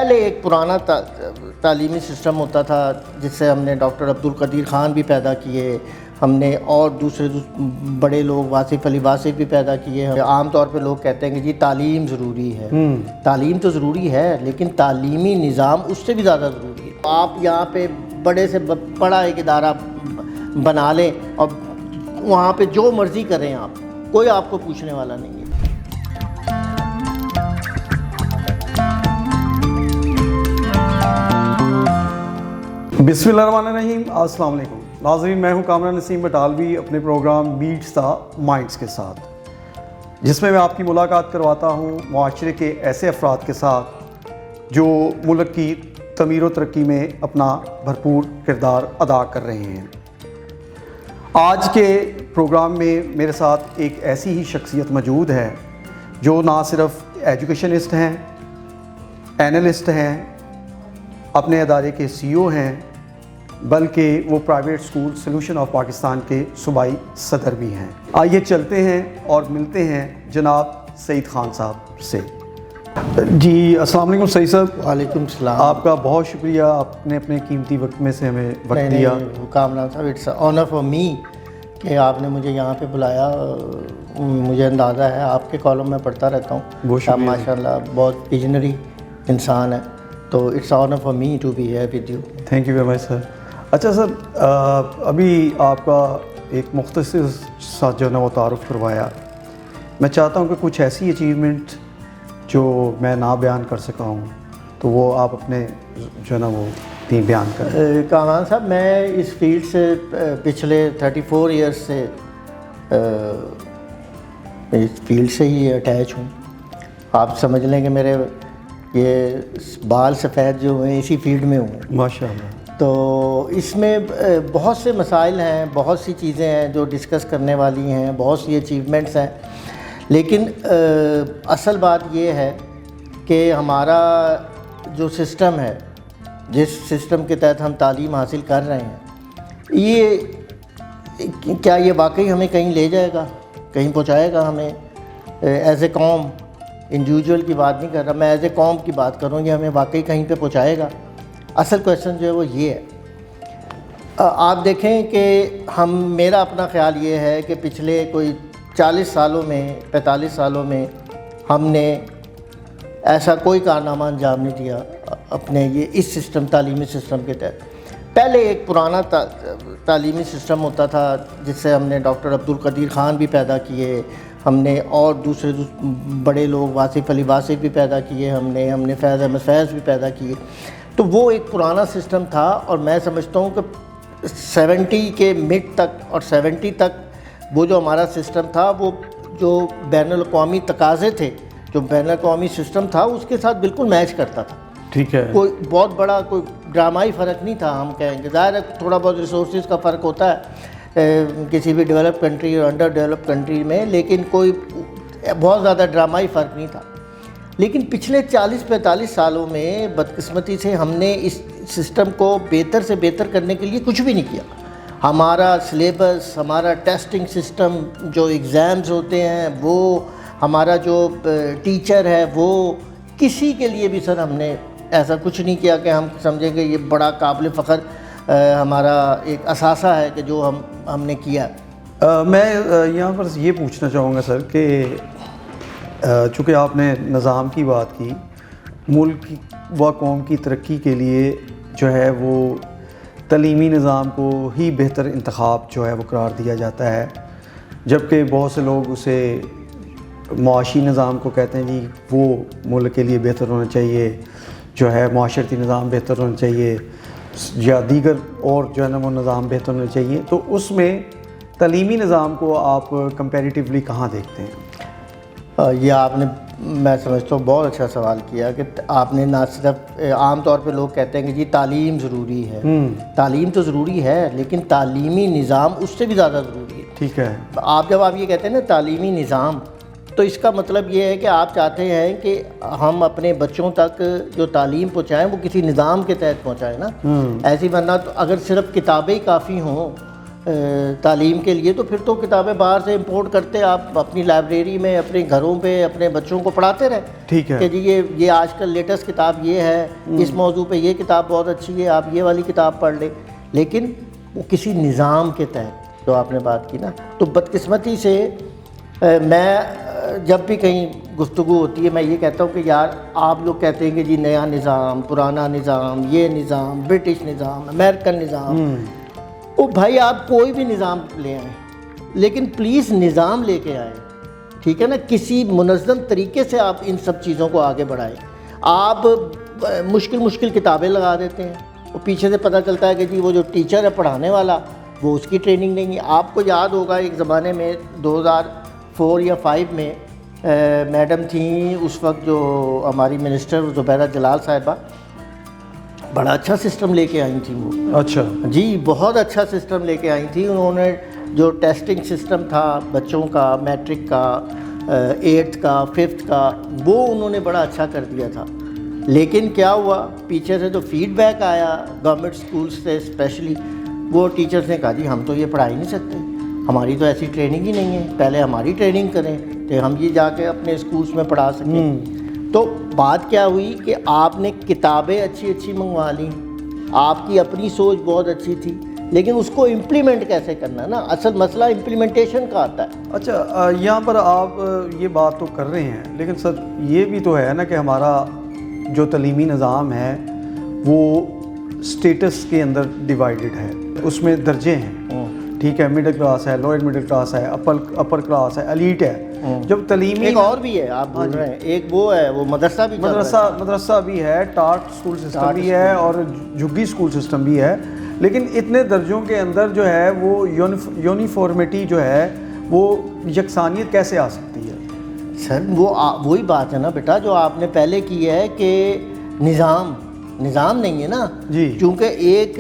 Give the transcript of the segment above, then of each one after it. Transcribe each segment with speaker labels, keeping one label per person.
Speaker 1: پہلے ایک پرانا تعلیمی سسٹم ہوتا تھا جس سے ہم نے ڈاکٹر عبدالقدیر خان بھی پیدا کیے، ہم نے اور دوسرے بڑے لوگ واصف علی واصف بھی پیدا کیے۔ عام طور پہ لوگ کہتے ہیں کہ جی تعلیم ضروری ہے، تعلیم تو ضروری ہے لیکن تعلیمی نظام اس سے بھی زیادہ ضروری ہے۔ آپ یہاں پہ بڑے سے بڑا ایک ادارہ بنا لیں اور وہاں پہ جو مرضی کریں آپ، کوئی آپ کو پوچھنے والا نہیں ہے۔
Speaker 2: بسم اللہ الرحمن الرحیم۔ السلام علیکم ناظرین، میں ہوں کامران نسیم بٹالوی اپنے پروگرام میٹس دا مائنڈس کے ساتھ، جس میں آپ کی ملاقات کرواتا ہوں معاشرے کے ایسے افراد کے ساتھ جو ملک کی تعمیر و ترقی میں اپنا بھرپور کردار ادا کر رہے ہیں۔ آج کے پروگرام میں میرے ساتھ ایک ایسی ہی شخصیت موجود ہے جو نہ صرف ایجوکیشنسٹ ہیں، اینالسٹ ہیں، اپنے ادارے کے سی او ہیں، بلکہ وہ private school solution of Pakistan کے صوبائی صدر بھی ہیں۔ آئیے چلتے ہیں اور ملتے ہیں جناب سعید خان صاحب سے۔ جی السلام علیکم سعید صاحب۔
Speaker 1: وعلیکم السلام۔
Speaker 2: آپ کا بہت شکریہ، آپ نے اپنے قیمتی وقت میں سے ہمیں وقت دیا۔
Speaker 1: کامران صاحب، اٹس آنر فار می کہ آپ نے مجھے یہاں پہ بلایا۔ مجھے اندازہ ہے، آپ کے کالم میں پڑھتا رہتا ہوں، آپ ماشاء اللہ بہت ویژنری انسان ہیں، تو it's honour for me to be here with you.
Speaker 2: Thank you very much sir. اچھا سر، ابھی آپ کا ایک مختصر سا جو ہے نا وہ تعارف کروایا، میں چاہتا ہوں کہ کچھ ایسی اچیومنٹ جو میں نہ بیان کر سکا ہوں تو وہ آپ اپنے جو ہے نا وہ بیان کریں۔
Speaker 1: کامران صاحب، میں اس فیلڈ سے پچھلے 34 ایئرس سے اس فیلڈ سے ہی اٹیچ ہوں۔ آپ سمجھ لیں کہ میرے یہ بال سفید جو ہوئے اسی فیلڈ میں ہوں
Speaker 2: ماشاء اللہ۔
Speaker 1: تو اس میں بہت سے مسائل ہیں، بہت سی چیزیں ہیں جو ڈسکس کرنے والی ہیں، بہت سی اچیومنٹس ہیں، لیکن اصل بات یہ ہے کہ ہمارا جو سسٹم ہے، جس سسٹم کے تحت ہم تعلیم حاصل کر رہے ہیں، یہ کیا یہ واقعی ہمیں کہیں لے جائے گا، کہیں پہنچائے گا ہمیں ایز اے قوم؟ انڈیویجول کی بات نہیں کر رہا میں، ایز اے قوم کی بات کر رہا ہوں، یہ ہمیں واقعی کہیں پہ پہنچائے گا؟ اصل کویشچن جو ہے وہ یہ ہے۔ آپ دیکھیں کہ میرا اپنا خیال یہ ہے کہ پچھلے کوئی 40 سالوں میں 45 سالوں میں ہم نے ایسا کوئی کارنامہ انجام نہیں دیا اپنے اس سسٹم، تعلیمی سسٹم کے تحت۔ پہلے ایک پرانا تعلیمی سسٹم ہوتا تھا جس سے ہم نے ڈاکٹر عبدالقدیر خان بھی پیدا کیے، ہم نے اور دوسرے بڑے لوگ واصف علی واصف بھی پیدا کیے، ہم نے فیض احمد فیض بھی پیدا کیے۔ تو وہ ایک پرانا سسٹم تھا، اور میں سمجھتا ہوں کہ 70 کے مڈ تک اور 70 تک وہ جو ہمارا سسٹم تھا، وہ جو بین الاقوامی تقاضے تھے، جو بین الاقوامی سسٹم تھا، اس کے ساتھ بالکل میچ کرتا تھا۔
Speaker 2: ٹھیک ہے،
Speaker 1: کوئی بہت بڑا کوئی ڈرامائی فرق نہیں تھا۔ ہم کہیں گے ظاہر ہے تھوڑا بہت ریسورسز کا فرق ہوتا ہے کسی بھی ڈیولپ کنٹری اور انڈر ڈیولپ کنٹری میں، لیکن کوئی بہت زیادہ ڈرامائی فرق نہیں تھا۔ لیکن پچھلے 40-45 سالوں میں بدقسمتی سے ہم نے اس سسٹم کو بہتر سے بہتر کرنے کے لیے کچھ بھی نہیں کیا۔ ہمارا سلیبس، ہمارا ٹیسٹنگ سسٹم، جو ایگزامز ہوتے ہیں، وہ ہمارا جو ٹیچر ہے، وہ کسی کے لیے بھی سر ہم نے ایسا کچھ نہیں کیا کہ ہم سمجھیں کہ یہ بڑا قابل فخر ہمارا ایک اثاثہ ہے کہ جو ہم نے کیا۔
Speaker 2: میں یہاں پر یہ پوچھنا چاہوں گا سر کہ چونکہ آپ نے نظام کی بات کی، ملک و قوم کی ترقی کے لیے جو ہے وہ تعلیمی نظام کو ہی بہتر انتخاب جو ہے وہ قرار دیا جاتا ہے، جبکہ بہت سے لوگ اسے معاشی نظام کو کہتے ہیں جی وہ ملک کے لیے بہتر ہونا چاہیے، جو ہے معاشرتی نظام بہتر ہونا چاہیے، یا دیگر اور جو ہے نا وہ نظام بہتر ہونا چاہیے۔ تو اس میں تعلیمی نظام کو آپ کمپیریٹیولی کہاں دیکھتے ہیں؟
Speaker 1: یہ آپ نے، میں سمجھتا ہوں بہت اچھا سوال کیا کہ آپ نے نہ صرف، عام طور پہ لوگ کہتے ہیں کہ جی تعلیم ضروری ہے، تعلیم تو ضروری ہے لیکن تعلیمی نظام اس سے بھی زیادہ ضروری ہے۔
Speaker 2: ٹھیک ہے،
Speaker 1: جب آپ یہ کہتے ہیں نا تعلیمی نظام، تو اس کا مطلب یہ ہے کہ آپ چاہتے ہیں کہ ہم اپنے بچوں تک جو تعلیم پہنچائیں وہ کسی نظام کے تحت پہنچائیں نا۔ ایسی ورنہ تو اگر صرف کتابیں کافی ہوں تعلیم کے لیے، تو پھر تو کتابیں باہر سے امپورٹ کرتے، آپ اپنی لائبریری میں اپنے گھروں پہ اپنے بچوں کو پڑھاتے رہے.
Speaker 2: ٹھیک ہے
Speaker 1: کہ جی یہ آج کل لیٹسٹ کتاب یہ ہے، اس موضوع پہ یہ کتاب بہت اچھی ہے، آپ یہ والی کتاب پڑھ لیں. لیکن وہ کسی نظام کے تحت جو آپ نے بات کی نا، تو بدقسمتی سے میں جب بھی کہیں گفتگو ہوتی ہے میں یہ کہتا ہوں کہ یار آپ لوگ کہتے ہیں کہ جی نیا نظام، پرانا نظام، یہ نظام، برٹش نظام، امریکن نظام. او بھائی آپ کوئی بھی نظام لے آئیں، لیکن پلیز نظام لے کے آئیں، ٹھیک ہے نا. کسی منظم طریقے سے آپ ان سب چیزوں کو آگے بڑھائیں. آپ مشکل کتابیں لگا دیتے ہیں، اور پیچھے سے پتہ چلتا ہے کہ جی وہ جو ٹیچر ہے پڑھانے والا وہ اس کی ٹریننگ نہیں ہے. آپ کو یاد ہوگا ایک زمانے میں 2004 یا 5 میں میڈم تھیں اس وقت جو ہماری منسٹر زبیرہ جلال صاحبہ، بڑا اچھا سسٹم لے کے آئی تھیں وہ.
Speaker 2: اچھا
Speaker 1: جی بہت اچھا سسٹم لے کے آئی تھیں. انہوں نے جو ٹیسٹنگ سسٹم تھا بچوں کا، میٹرک کا، 8th کا، 5th کا، وہ انہوں نے بڑا اچھا کر دیا تھا. لیکن کیا ہوا، پیچھے سے جو فیڈ بیک آیا گورنمنٹ اسکولس سے اسپیشلی، وہ ٹیچرس نے کہا جی ہم تو یہ پڑھا ہی نہیں سکتے، ہماری تو ایسی ٹریننگ ہی نہیں ہے، پہلے ہماری ٹریننگ کریں کہ ہم یہ جا کے اپنے اسکولس میں پڑھا سکیں. تو بات کیا ہوئی کہ آپ نے کتابیں اچھی منگوا لیں، آپ کی اپنی سوچ بہت اچھی تھی، لیکن اس کو امپلیمنٹ کیسے کرنا نا، اصل مسئلہ امپلیمنٹیشن کا آتا ہے.
Speaker 2: اچھا یہاں پر آپ یہ بات تو کر رہے ہیں، لیکن سر یہ بھی تو ہے نا کہ ہمارا جو تعلیمی نظام ہے وہ اسٹیٹس کے اندر ڈیوائیڈڈ ہے، اس میں درجے ہیں. ٹھیک ہے، مڈل کلاس ہے، لوئر مڈل کلاس ہے، اپر کلاس ہے، ایلیٹ ہے. جب تعلیمی
Speaker 1: ایک اور بھی ہے آپ بول رہے ہیں، ایک وہ ہے وہ مدرسہ بھی،
Speaker 2: مدرسہ بھی ہے، ٹاٹ اسکول سسٹم بھی ہے، اور جھگی اسکول سسٹم بھی ہے. لیکن اتنے درجوں کے اندر جو ہے وہ یونیفارمٹی جو ہے وہ یکسانیت کیسے آ سکتی ہے؟
Speaker 1: سر وہی بات ہے نا بیٹا جو آپ نے پہلے کی ہے کہ نظام نہیں ہے نا
Speaker 2: جی،
Speaker 1: کیونکہ ایک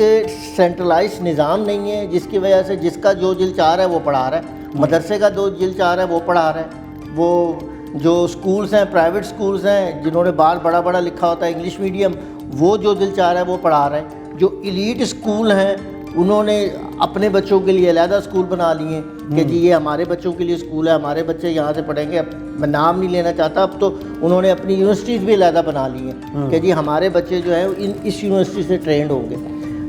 Speaker 1: سینٹرلائز نظام نہیں ہے جس کی وجہ سے جس کا جو دل چاہ رہا ہے وہ پڑھا رہا ہے. مدرسے کا جو دل چاہ رہا ہے وہ پڑھا رہا ہے. وہ جو اسکولس ہیں، پرائیویٹ اسکولس ہیں جنہوں نے باہر بڑا لکھا ہوتا ہے انگلش میڈیم، وہ جو دل چاہ رہا ہے وہ پڑھا رہے ہیں. جو ایلیٹ اسکول ہیں انہوں نے اپنے بچوں کے لیے علیحدہ اسکول بنا لیے کہ جی یہ ہمارے بچوں کے لیے اسکول ہے، ہمارے بچے یہاں سے پڑھیں گے. اب میں نام نہیں لینا چاہتا، اب تو انہوں نے اپنی یونیورسٹیز بھی علیحدہ بنا لی ہیں کہ جی ہمارے بچے جو ہیں اس یونیورسٹی سے ٹرینڈ ہوں گے.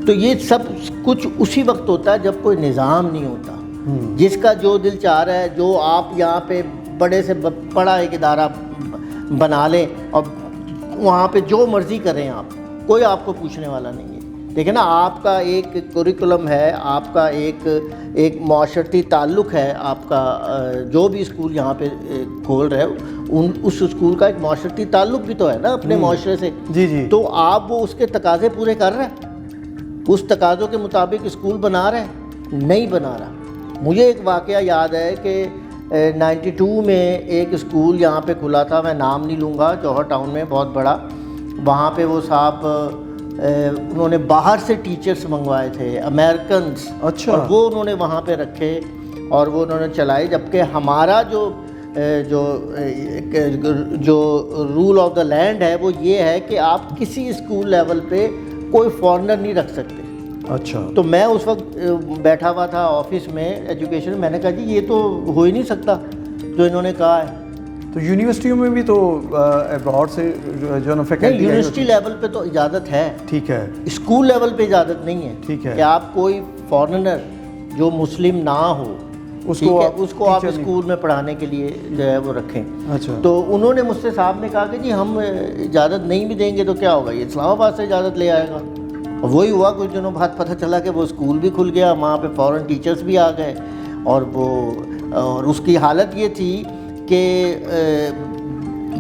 Speaker 1: تو یہ سب کچھ اسی وقت ہوتا ہے جب کوئی نظام نہیں ہوتا. جس کا جو دل چاہ رہا ہے، جو آپ یہاں پہ بڑے سے بڑا ایک ادارہ بنا لیں اور وہاں پہ جو مرضی کریں آپ، کوئی آپ کو پوچھنے والا نہیں ہے. دیکھیں نا، آپ کا ایک کوریکولم ہے، آپ کا ایک معاشرتی تعلق ہے، آپ کا جو بھی اسکول یہاں پہ کھول رہے ہو اس اسکول کا ایک معاشرتی تعلق بھی تو ہے نا اپنے معاشرے سے.
Speaker 2: جی
Speaker 1: تو آپ وہ اس کے تقاضے پورے کر رہے ہیں، اس تقاضوں کے مطابق اسکول بنا رہے ہیں؟ نہیں بنا رہا. مجھے ایک واقعہ یاد ہے کہ 92 میں ایک اسکول یہاں پہ کھلا تھا، میں نام نہیں لوں گا، جوہر ٹاؤن میں بہت بڑا. وہاں پہ وہ صاحب انہوں نے باہر سے ٹیچرز منگوائے تھے، امریکنز.
Speaker 2: اچھا.
Speaker 1: اور وہ انہوں نے وہاں پہ رکھے اور وہ انہوں نے چلائے. جبکہ ہمارا جو رول آف دا لینڈ ہے وہ یہ ہے کہ آپ کسی اسکول لیول پہ کوئی فارنر نہیں رکھ سکتے.
Speaker 2: اچھا.
Speaker 1: تو میں اس وقت بیٹھا ہوا تھا آفس میں ایجوکیشن، میں نے کہا جی یہ تو ہو ہی نہیں سکتا جو انہوں نے کہا ہے.
Speaker 2: تو یونیورسٹیوں میں بھی تو ابراڈ سے جو نا فیکلٹی
Speaker 1: یونیورسٹی لیول پہ تو اجازت ہے.
Speaker 2: ٹھیک ہے.
Speaker 1: اسکول لیول پہ اجازت نہیں ہے.
Speaker 2: ٹھیک ہے.
Speaker 1: کہ آپ کوئی فارنر جو مسلم نہ ہو اس کو آپ اسکول میں پڑھانے کے لیے جو ہے وہ رکھیں.
Speaker 2: اچھا.
Speaker 1: تو انہوں نے مجھ سے صاحب نے کہا کہ جی ہم اجازت نہیں بھی دیں گے تو کیا ہوگا، یہ اسلام آباد سے اجازت لے آئے گا. وہی ہوا، کچھ دنوں بعد پتہ چلا کہ وہ اسکول بھی کھل گیا، وہاں پہ فورن ٹیچرز بھی آ گئے، اور اس کی حالت یہ تھی کہ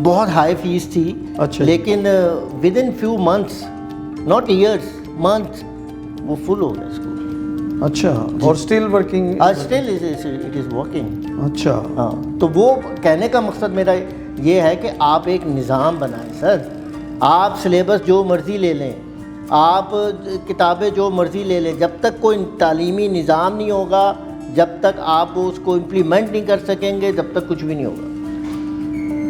Speaker 1: بہت ہائی فیس تھی.
Speaker 2: اچھا.
Speaker 1: لیکن with in few months, not years, month, وہ فل ہو گیا اسکول.
Speaker 2: اچھا. اور still working?
Speaker 1: Still it is working.
Speaker 2: اچھا.
Speaker 1: ہاں. تو وہ کہنے کا مقصد میرا یہ ہے کہ آپ ایک نظام بنائیں سر. آپ سلیبس جو مرضی لے لیں، آپ کتابیں جو مرضی لے لیں، جب تک کوئی تعلیمی نظام نہیں ہوگا، جب تک آپ اس کو امپلیمنٹ نہیں کر سکیں گے، جب تک کچھ بھی نہیں ہوگا.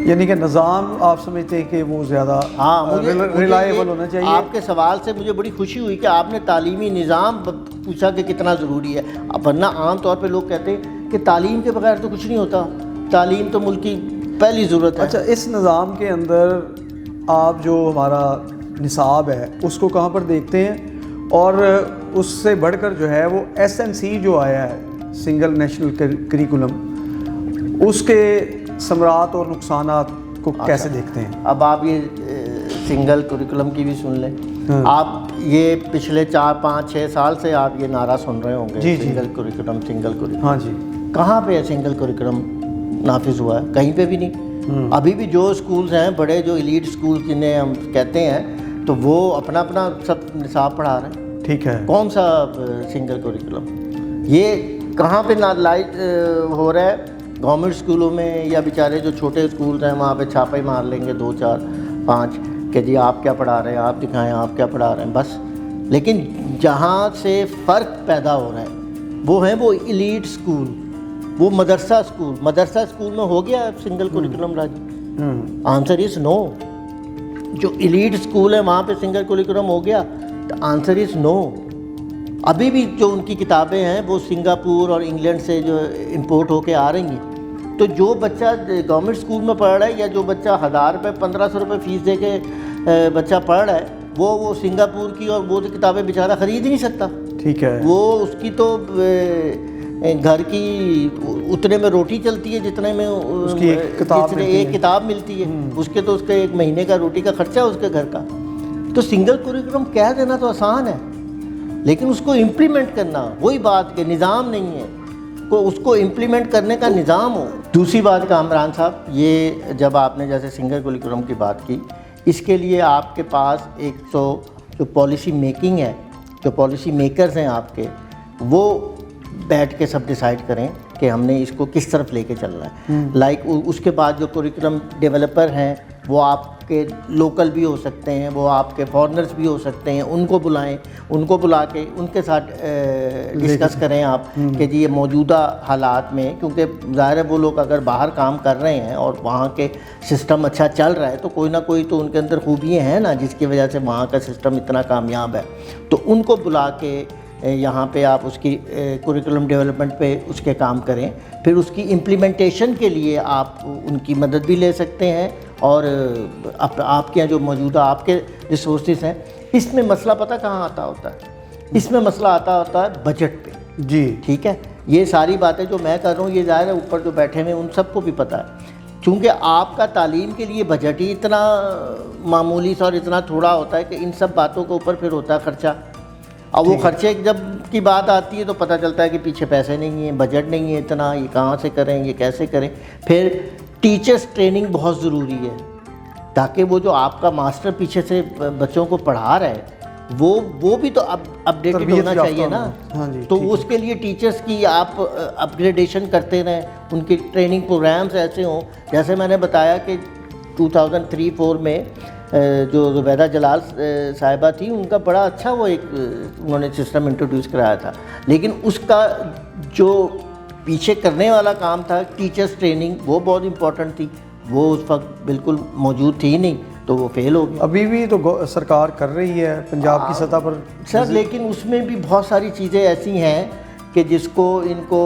Speaker 2: یعنی کہ نظام آپ سمجھتے ہیں کہ وہ زیادہ
Speaker 1: مجھے
Speaker 2: ریلائبل ہونا چاہیے.
Speaker 1: آپ کے سوال سے مجھے بڑی خوشی ہوئی کہ آپ نے تعلیمی نظام پوچھا کہ کتنا ضروری ہے. ورنہ عام طور پہ لوگ کہتے ہیں کہ تعلیم کے بغیر تو کچھ نہیں ہوتا, تعلیم تو ملک کی پہلی ضرورت ہے.
Speaker 2: اچھا, اس نظام کے اندر آپ جو ہمارا نصاب ہے اس کو کہاں پر دیکھتے ہیں, اور اس سے بڑھ کر جو ہے وہ SNC جو آیا ہے, سنگل نیشنل کریکولم, اس کے ثمرات اور نقصانات کو کیسے دیکھتے ہیں؟
Speaker 1: اب آپ یہ سنگل کریکولم کی بھی سن لیں. آپ یہ پچھلے 4 5 6 سال سے آپ یہ نعرہ سن رہے ہوں گے, سنگل کریکولم سنگل کریکولم.
Speaker 2: ہاں جی.
Speaker 1: کہاں پہ سنگل کریکولم نافذ ہوا ہے؟ کہیں پہ بھی نہیں. ابھی بھی جو اسکولز ہیں بڑے, جو ایلیٹ اسکول جنہیں ہم کہتے ہیں, تو وہ اپنا اپنا سب نصاب پڑھا رہے ہیں.
Speaker 2: ٹھیک ہے.
Speaker 1: کون سا سنگل کریکولم؟ یہ کہاں پہ لائٹ ہو رہا ہے؟ گورنمنٹ اسکولوں میں, یا بیچارے جو چھوٹے اسکولز ہیں وہاں پہ چھاپے مار لیں گے 2 4 5 کہ جی آپ کیا پڑھا رہے ہیں, آپ دکھائیں آپ کیا پڑھا رہے ہیں, بس. لیکن جہاں سے فرق پیدا ہو رہا ہے وہ ہیں وہ ایلیٹ اسکول, وہ مدرسہ اسکول. مدرسہ اسکول میں ہو گیا single curriculum Raji? Answer is نو. جو ایلیٹ اسکول ہے وہاں پہ سنگل کریکولم ہو گیا؟ آنسر از نو. ابھی بھی جو ان کی کتابیں ہیں وہ سنگاپور اور انگلینڈ سے جو امپورٹ ہو کے آ رہی ہیں. تو جو بچہ گورنمنٹ اسکول میں پڑھ رہا ہے, یا جو بچہ 1000 روپے 1500 روپے فیس دے کے بچہ پڑھ رہا ہے, وہ سنگاپور کی اور وہ کتابیں بیچارہ خرید ہی نہیں سکتا.
Speaker 2: ٹھیک ہے.
Speaker 1: وہ اس کی تو گھر کی اتنے میں روٹی چلتی ہے جتنے میں ایک کتاب ملتی ہے. اس کے تو اس کے 1 مہینے کا روٹی کا خرچہ ہے اس کے گھر کا. تو سنگل کریکولم کہہ دینا تو آسان ہے, لیکن اس کو امپلیمنٹ کرنا, وہی بات کہ نظام نہیں ہے, اس کو امپلیمنٹ کرنے کا نظام ہو. دوسری بات کامران صاحب, یہ جب آپ نے جیسے سنگل کریکولم کی بات کی, اس کے لیے آپ کے پاس ایک تو جو پالیسی میکنگ ہے, جو پالیسی میکرز ہیں آپ کے, وہ بیٹھ کے سب ڈیسائیڈ کریں کہ ہم نے اس کو کس طرف لے کے چلنا ہے. لائک اس کے بعد جو کریکولم ڈیولپر ہیں وہ آپ کے لوکل بھی ہو سکتے ہیں, وہ آپ کے فارنرز بھی ہو سکتے ہیں, ان کو بلائیں, ان کو بلا کے ان کے ساتھ ڈسکس کریں آپ کہ جی یہ موجودہ حالات میں, کیونکہ ظاہر ہے وہ لوگ اگر باہر کام کر رہے ہیں اور وہاں کے سسٹم اچھا چل رہا ہے تو کوئی نہ کوئی تو ان کے اندر خوبیاں ہیں نا جس کی وجہ سے وہاں کا سسٹم اتنا کامیاب ہے. تو ان کو بلا کے یہاں پہ آپ اس کی کریکولم ڈیولپمنٹ پہ اس کے کام کریں. پھر اس کی امپلیمنٹیشن کے لیے آپ ان کی مدد بھی لے سکتے ہیں, اور آپ کے جو موجودہ آپ کے ریسورسز ہیں. اس میں مسئلہ پتہ کہاں آتا ہوتا ہے؟ اس میں مسئلہ آتا ہوتا ہے بجٹ پہ.
Speaker 2: جی
Speaker 1: ٹھیک ہے. یہ ساری باتیں جو میں کر رہا ہوں یہ ظاہر ہے اوپر جو بیٹھے ہوئے ان سب کو بھی پتہ ہے, چونکہ آپ کا تعلیم کے لیے بجٹ ہی اتنا معمولی سا اور اتنا تھوڑا ہوتا ہے کہ ان سب باتوں کے اوپر پھر ہوتا ہے خرچہ. اب وہ خرچے جب کی بات آتی ہے تو پتہ چلتا ہے کہ پیچھے پیسے نہیں ہیں, بجٹ نہیں ہے اتنا, یہ کہاں سے کریں, یہ کیسے کریں. پھر ٹیچرس ٹریننگ بہت ضروری ہے, تاکہ وہ جو آپ کا ماسٹر پیچھے سے بچوں کو پڑھا رہا ہے وہ بھی تو اپڈیٹڈ ہونا چاہیے نا. تو اس کے لیے ٹیچرس کی آپ اپگریڈیشن کرتے رہیں, ان کی ٹریننگ پروگرامز ایسے ہوں. جیسے میں نے بتایا کہ 2003-4 میں جو زبیدہ جلال صاحبہ تھی, ان کا بڑا اچھا وہ ایک انہوں نے سسٹم انٹروڈیوس کرایا تھا, لیکن اس کا جو پیچھے کرنے والا کام تھا ٹیچرس ٹریننگ, وہ بہت امپورٹنٹ تھی. وہ اس وقت بالکل موجود تھی نہیں, تو وہ فیل ہو گیا.
Speaker 2: ابھی بھی تو سرکار کر رہی ہے پنجاب کی سطح پر
Speaker 1: سر, لیکن اس میں بھی بہت ساری چیزیں ایسی ہیں کہ جس کو ان کو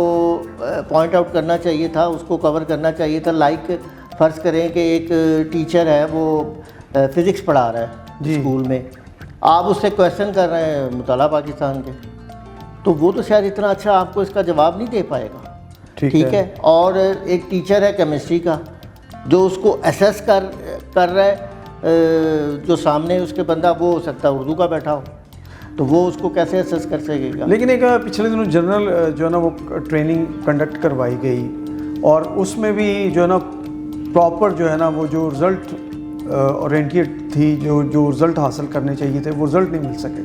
Speaker 1: پوائنٹ آؤٹ کرنا چاہیے تھا, اس کو کور کرنا چاہیے تھا. لائک فرض کریں کہ ایک ٹیچر ہے وہ فزکس پڑھا رہا ہے اسکول میں, آپ اس سے کویشچن کر رہے ہیں مطالعہ پاکستان کے, تو وہ تو شاید اتنا اچھا آپ کو اس کا جواب نہیں دے پائے گا. ٹھیک ہے. اور ایک ٹیچر ہے کیمسٹری کا جو اس کو اسیس کر رہا ہے, جو سامنے اس کے بندہ وہ ہو سکتا ہے اردو کا بیٹھا ہو, تو وہ اس کو کیسے اسیس کر سکے گا.
Speaker 2: لیکن ایک پچھلے دنوں جنرل جو ہے نا وہ ٹریننگ کنڈکٹ کروائی گئی, اور اس میں بھی جو ہے نا پراپر جو ہے نا وہ جو رزلٹ اورینٹیڈ تھی, جو رزلٹ حاصل کرنے چاہیے تھے وہ رزلٹ نہیں مل سکے.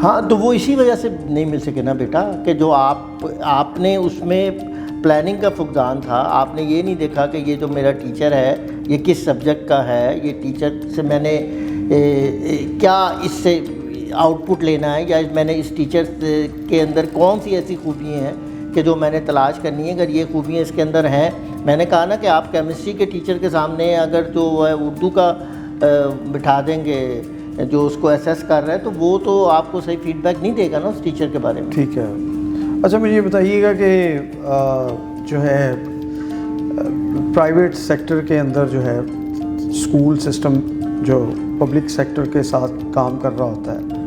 Speaker 1: ہاں, تو وہ اسی وجہ سے نہیں مل سکے نا بیٹا, کہ جو آپ نے اس میں پلاننگ کا فقدان تھا. آپ نے یہ نہیں دیکھا کہ یہ جو میرا ٹیچر ہے یہ کس سبجیکٹ کا ہے, یہ ٹیچر سے میں نے کیا اس سے آؤٹ پٹ لینا ہے, یا میں نے اس ٹیچر کے اندر کون سی ایسی خوبیاں ہیں کہ جو میں نے تلاش کرنی ہے. اگر یہ خوبیاں اس کے اندر ہیں میں نے کہا نا کہ آپ کیمسٹری کے ٹیچر کے سامنے اگر جو ہے اردو کا بٹھا دیں گے جو اس کو ایسیس کر رہا ہے تو وہ تو آپ کو صحیح فیڈ بیک نہیں دے گا نا اس ٹیچر کے بارے میں.
Speaker 2: ٹھیک ہے. اچھا مجھے یہ بتائیے گا کہ جو ہے پرائیویٹ سیکٹر کے اندر جو ہے اسکول سسٹم جو پبلک سیکٹر کے ساتھ کام کر رہا ہوتا ہے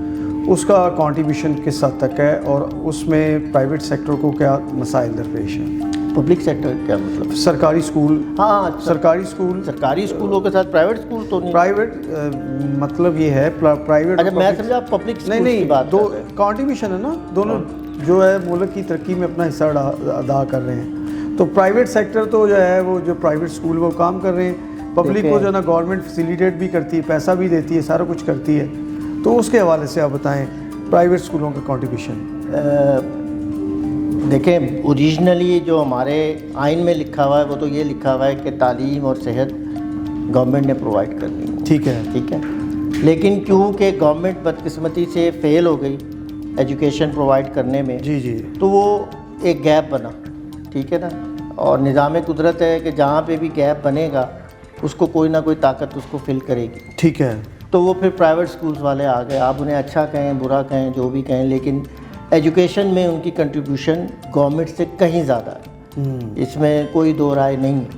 Speaker 2: اس کا کنٹریبیوشن کس حد تک ہے اور اس میں پرائیویٹ سیکٹر کو کیا مسائل درپیش ہیں؟
Speaker 1: پبلک سیکٹر کیا مطلب؟
Speaker 2: سرکاری اسکول.
Speaker 1: ہاں
Speaker 2: سرکاری اسکول.
Speaker 1: سرکاری اسکولوں کے ساتھ پرائیویٹ اسکول تو نہیں.
Speaker 2: پرائیویٹ مطلب یہ ہے پرائیویٹ.
Speaker 1: اچھا میں سمجھا پبلک
Speaker 2: نہیں دو کنٹریبیوشن ہے نا, دونوں جو ہے ملک کی ترقی میں اپنا حصہ ادا کر رہے ہیں. تو پرائیویٹ سیکٹر تو جو ہے وہ جو پرائیویٹ اسکول وہ کام کر رہے ہیں, پبلک کو جو ہے نا گورنمنٹ فیسیلیٹیٹ بھی کرتی ہے, پیسہ بھی دیتی ہے, سارا کچھ کرتی ہے. تو اس کے حوالے سے آپ بتائیں پرائیویٹ اسکولوں کا کنٹریبیوشن.
Speaker 1: دیکھیں اوریجنلی جو ہمارے آئین میں لکھا ہوا ہے وہ تو یہ لکھا ہوا ہے کہ تعلیم اور صحت گورنمنٹ نے پرووائڈ کرنی ہے.
Speaker 2: ٹھیک ہے.
Speaker 1: ٹھیک ہے, لیکن کیونکہ گورنمنٹ بدقسمتی سے فیل ہو گئی ایجوکیشن پرووائڈ کرنے میں,
Speaker 2: جی
Speaker 1: تو وہ ایک گیپ بنا. ٹھیک ہے نا, اور نظام قدرت ہے کہ جہاں پہ بھی گیپ بنے گا اس کو کوئی نہ کوئی طاقت اس کو فل کرے گی.
Speaker 2: ٹھیک ہے.
Speaker 1: تو وہ پھر پرائیویٹ اسکولس والے آ گئے. آپ انہیں اچھا کہیں برا کہیں جو بھی کہیں, لیکن ایجوکیشن میں ان کی کنٹریبیوشن گورنمنٹ سے کہیں زیادہ ہے, اس میں کوئی دو رائے نہیں ہے.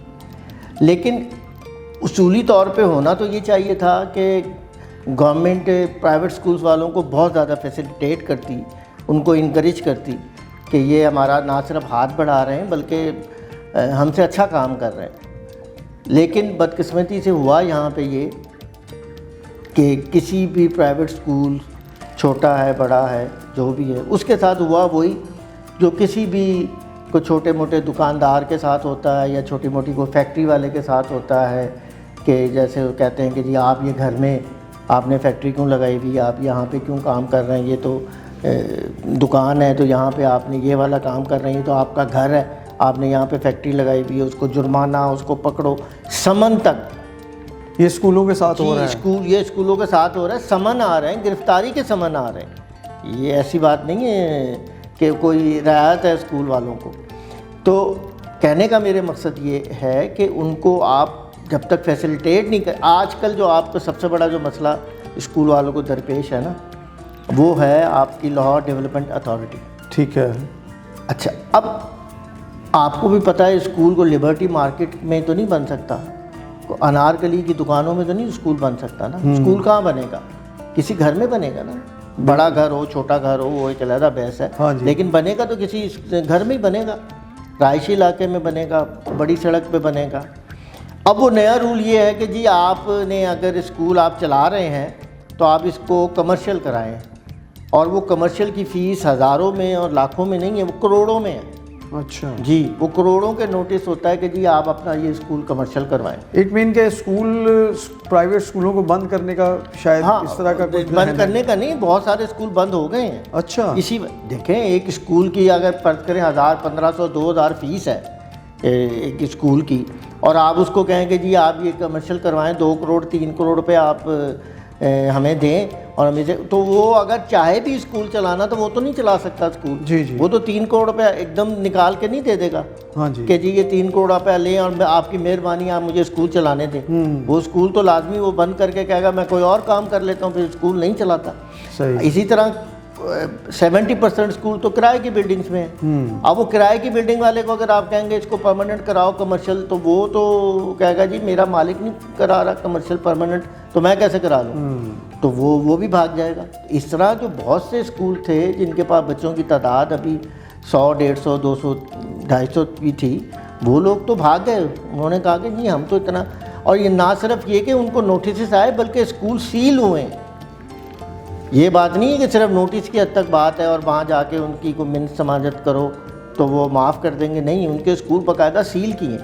Speaker 1: لیکن اصولی طور پہ ہونا تو یہ چاہیے تھا کہ گورنمنٹ پرائیویٹ اسکولس والوں کو بہت زیادہ فیسیلیٹیٹ کرتی, ان کو انکریج کرتی کہ یہ ہمارا نہ صرف ہاتھ بڑھا رہے ہیں بلکہ ہم سے اچھا کام کر رہے ہیں. لیکن بدقسمتی سے ہوا یہاں پہ یہ کہ کسی بھی پرائیویٹ اسکول چھوٹا ہے بڑا ہے جو بھی ہے اس کے ساتھ ہوا وہی جو کسی بھی کوئی چھوٹے موٹے دکاندار کے ساتھ ہوتا ہے یا چھوٹی موٹی کوئی فیکٹری والے کے ساتھ ہوتا ہے, کہ جیسے وہ کہتے ہیں کہ جی آپ یہ گھر میں آپ نے فیکٹری کیوں لگائی ہوئی, آپ یہاں پہ کیوں کام کر رہے ہیں, یہ تو دکان ہے تو یہاں پہ آپ نے یہ والا کام کر رہے ہیں, تو آپ کا گھر ہے آپ نے یہاں پہ فیکٹری لگائی ہوئی ہے, اس کو جرمانہ, اس کو پکڑو, سمن تک.
Speaker 2: یہ اسکولوں کے ساتھ ہو رہا ہے.
Speaker 1: یہ اسکولوں کے ساتھ ہو رہا ہے, سمن آ رہے ہیں, گرفتاری کے سمن آ رہے ہیں. یہ ایسی بات نہیں ہے کہ کوئی رعایت ہے اسکول والوں کو. تو کہنے کا میرے مقصد یہ ہے کہ ان کو آپ جب تک فیسیلیٹیٹ نہیں کر, آج کل جو آپ کو سب سے بڑا جو مسئلہ اسکول والوں کو درپیش ہے نا وہ ہے آپ کی لاہور ڈیولپمنٹ اتھارٹی.
Speaker 2: ٹھیک ہے.
Speaker 1: اچھا اب آپ کو بھی پتہ ہے اسکول کو لبرٹی مارکیٹ میں تو نہیں بن سکتا, انارکلی کی دکانوں میں تو نہیں اسکول بن سکتا نا. اسکول کہاں بنے گا؟ کسی گھر میں بنے گا نا. بڑا گھر ہو چھوٹا گھر ہو وہ ایک علیحدہ بحث ہے, لیکن بنے گا تو کسی گھر میں ہی بنے گا, رہائشی علاقے میں بنے گا, بڑی سڑک پہ بنے گا. اب وہ نیا رول یہ ہے کہ جی آپ نے اگر اسکول آپ چلا رہے ہیں تو آپ اس کو کمرشل کرائیں, اور وہ کمرشل کی فیس ہزاروں میں اور لاکھوں میں نہیں ہے, وہ کروڑوں میں ہے.
Speaker 2: اچھا
Speaker 1: جی, وہ کروڑوں کے نوٹس ہوتا ہے کہ جی آپ اپنا یہ اسکول کمرشل کروائیں.
Speaker 2: اٹ مین کہ اسکول پرائیویٹ اسکولوں کو بند کرنے کا شاید اس طرح کا کچھ
Speaker 1: بند کرنے کا نہیں, بہت سارے اسکول بند ہو گئے ہیں.
Speaker 2: اچھا.
Speaker 1: اسی دیکھیں ایک اسکول کی اگر فرض کریں 1000 1500 2000 فیس ہے ایک اسکول کی, اور آپ اس کو کہیں کہ جی آپ یہ کمرشل کروائیں 2 کروڑ 3 کروڑ روپے آپ ہمیں دیں, اور ہمیں تو وہ اگر چاہے بھی اسکول چلانا تو وہ تو نہیں چلا سکتا اسکول.
Speaker 2: جی جی.
Speaker 1: وہ تو 3 کروڑ روپے ایک دم نکال کے نہیں دے دے گا.
Speaker 2: ہاں جی.
Speaker 1: کہ جی یہ 3 کروڑ روپے لیں اور آپ کی مہربانی آپ مجھے اسکول چلانے دیں. وہ اسکول تو لازمی وہ بند کر کے کہے گا میں کوئی اور کام کر لیتا ہوں, پھر اسکول نہیں چلاتا.
Speaker 2: صحیح.
Speaker 1: اسی طرح 70% اسکول تو کرائے کی بلڈنگس میں ہیں. اب وہ کرائے کی بلڈنگ والے کو اگر آپ کہیں گے اس کو پرماننٹ کراؤ کمرشل, تو وہ تو کہے گا جی میرا مالک نہیں کرا رہا کمرشل پرماننٹ, تو میں کیسے کرا لوں. تو وہ بھی بھاگ جائے گا. اس طرح جو بہت سے اسکول تھے جن کے پاس بچوں کی تعداد ابھی 100 150 200 250 بھی تھی, وہ لوگ تو بھاگ گئے. انہوں نے کہا کہ جی ہم تو اتنا, اور یہ نہ صرف یہ کہ ان کو نوٹسز آئے بلکہ اسکول سیل ہوئے ہیں. یہ بات نہیں ہے کہ صرف نوٹس کی حد تک بات ہے اور وہاں جا کے ان کی کوئی منت سماجت کرو تو وہ معاف کر دیں گے. نہیں, ان کے اسکول باقاعدہ سیل کیے.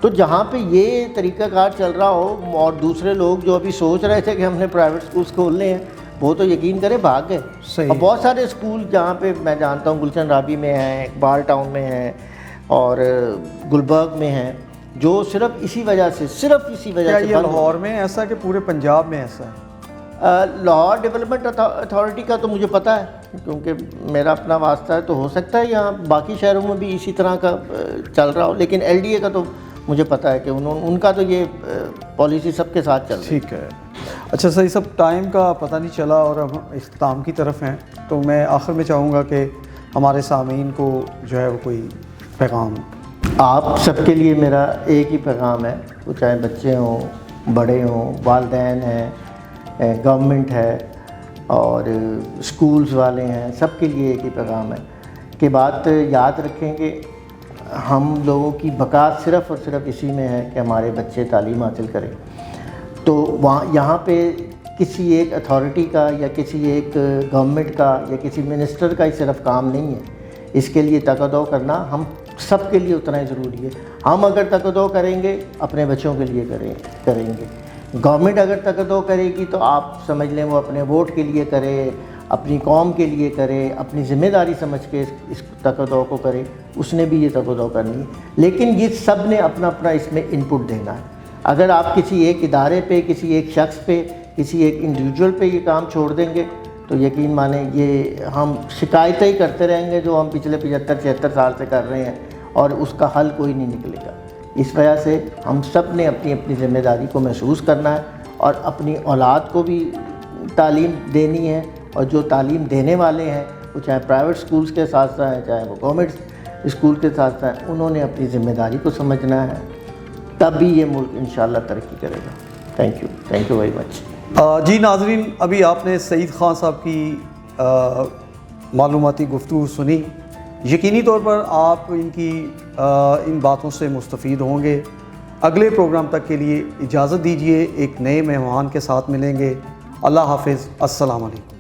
Speaker 1: تو جہاں پہ یہ طریقہ کار چل رہا ہو اور دوسرے لوگ جو ابھی سوچ رہے تھے کہ ہم نے پرائیویٹ اسکولس کھولنے ہیں وہ تو یقین کریں بھاگ گئے. اور بہت سارے اسکول جہاں پہ میں جانتا ہوں گلشن رابی میں ہیں, اقبال ٹاؤن میں ہیں اور گلبرگ میں ہیں, جو صرف اسی وجہ سے
Speaker 2: یہ لاہور میں ایسا کہ پورے پنجاب میں ایسا ہے؟
Speaker 1: لاہور ڈیولپمنٹ اتھارٹی کا تو مجھے پتہ ہے کیونکہ میرا اپنا واسطہ ہے, تو ہو سکتا ہے یہاں باقی شہروں میں بھی اسی طرح کا چل رہا ہو, لیکن LDA کا تو مجھے پتہ ہے کہ ان کا تو یہ پالیسی سب کے ساتھ چل رہی ہے۔
Speaker 2: ٹھیک ہے، اچھا صحیح، سب ٹائم کا پتہ نہیں چلا اور اب اختتام کی طرف ہیں، تو میں آخر میں چاہوں گا کہ ہمارے سامعین کو جو ہے وہ کوئی پیغام۔
Speaker 1: آپ سب کے لیے میرا ایک ہی پیغام ہے، وہ چاہے بچے ہوں، بڑے ہوں، والدین ہیں، گورنمنٹ ہے اور اسکولز والے ہیں، سب کے لیے ایک ہی پیغام ہے کہ بات یاد رکھیں کہ ہم لوگوں کی بقا صرف اور صرف اسی میں ہے کہ ہمارے بچے تعلیم حاصل کریں۔ تو یہاں پہ کسی ایک اتھارٹی کا یا کسی ایک گورنمنٹ کا یا کسی منسٹر کا ہی صرف کام نہیں ہے، اس کے لیے تگ و دو کرنا ہم سب کے لیے اتنا ہی ضروری ہے۔ ہم اگر تگ و دو کریں گے اپنے بچوں کے لیے کریں گے، گورنمنٹ اگر تگ و دو کرے گی تو آپ سمجھ لیں وہ اپنے ووٹ کے لیے کرے، اپنی قوم کے لیے کرے، اپنی ذمہ داری سمجھ کے اس تگ و دو کو کرے، اس نے بھی یہ تگ و دو کرنی ہے، لیکن یہ سب نے اپنا اپنا اس میں انپٹ دینا ہے۔ اگر آپ کسی ایک ادارے پہ، کسی ایک شخص پہ، کسی ایک انڈیویجول پہ یہ کام چھوڑ دیں گے تو یقین مانیں یہ ہم شکایتیں ہی کرتے رہیں گے جو ہم پچھلے 75-76 سال سے کر رہے ہیں، اور اس کا حل کوئی نہیں نکلے گا۔ اس وجہ سے ہم سب نے اپنی اپنی ذمہ داری کو محسوس کرنا ہے اور اپنی اولاد کو بھی تعلیم دینی ہے، اور جو تعلیم دینے والے ہیں وہ چاہے پرائیویٹ اسکولز کے ساتھ ہیں چاہے وہ گورنمنٹ اسکول کے ساتھ ہیں، انہوں نے اپنی ذمہ داری کو سمجھنا ہے، تب بھی یہ ملک انشاءاللہ ترقی کرے گا۔ Thank you very much.
Speaker 2: جی ناظرین، ابھی آپ نے سعید خان صاحب کی معلوماتی گفتگو سنی، یقینی طور پر آپ ان باتوں سے مستفید ہوں گے۔ اگلے پروگرام تک کے لیے اجازت دیجیے، ایک نئے مہمان کے ساتھ ملیں گے۔ اللہ حافظ، السلام علیکم۔